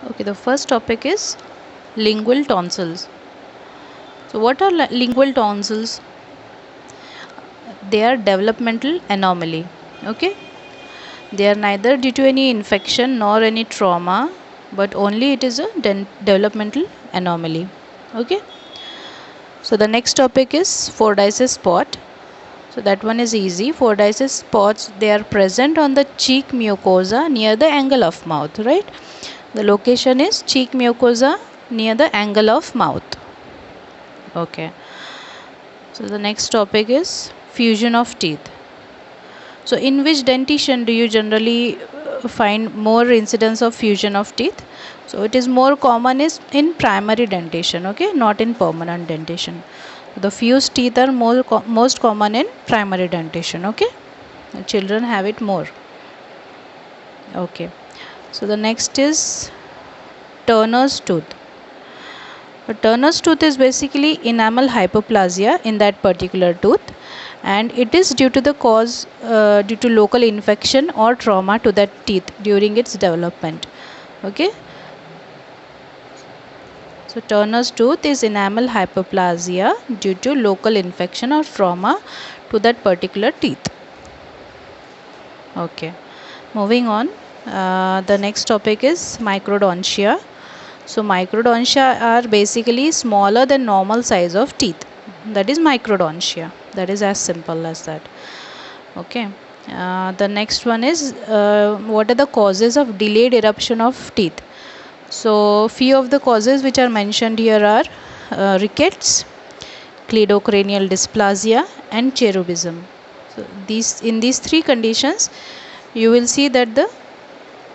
Okay, the first topic is lingual tonsils. So, what are lingual tonsils? They are developmental anomaly. Okay, they are neither due to any infection nor any trauma, but only it is a developmental anomaly. Okay, so the next topic is Fordyce's spot. So that one is easy. Fordyce's spots, they are present on the cheek mucosa near the angle of mouth, right? The location is cheek mucosa near the angle of mouth. Okay. So the next topic is fusion of teeth. So in which dentition do you generally find more incidence of fusion of teeth? So it is more common is in primary dentition, okay, not in permanent dentition. The fused teeth are most common in primary dentition, okay. Children have it more. Okay. So the next is Turner's tooth. A Turner's tooth is basically enamel hypoplasia in that particular tooth, and it is due to the cause due to local infection or trauma to that teeth during its development. Okay. So Turner's tooth is enamel hypoplasia due to local infection or trauma to that particular teeth. Okay. Moving on, the next topic is microdontia. So microdontia are basically smaller than normal size of teeth. That is microdontia. That is as simple as that. Okay. The next one is what are the causes of delayed eruption of teeth? So few of the causes which are mentioned here are rickets, cleidocranial dysplasia, and cherubism. So these three conditions, you will see that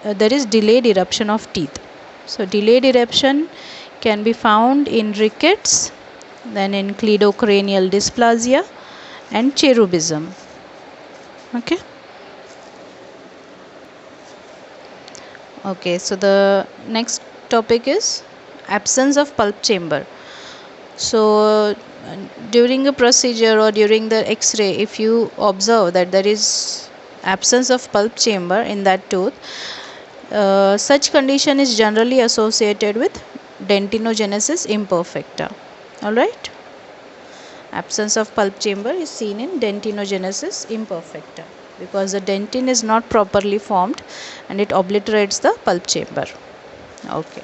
there is delayed eruption of teeth. So delayed eruption can be found in rickets, then in cleidocranial dysplasia and cherubism. Okay. Okay, so the next topic is absence of pulp chamber. So during a procedure or during the x-ray, if you observe that there is absence of pulp chamber in that tooth, such condition is generally associated with dentinogenesis imperfecta. Alright, absence of pulp chamber is seen in dentinogenesis imperfecta because the dentin is not properly formed and it obliterates the pulp chamber. Okay.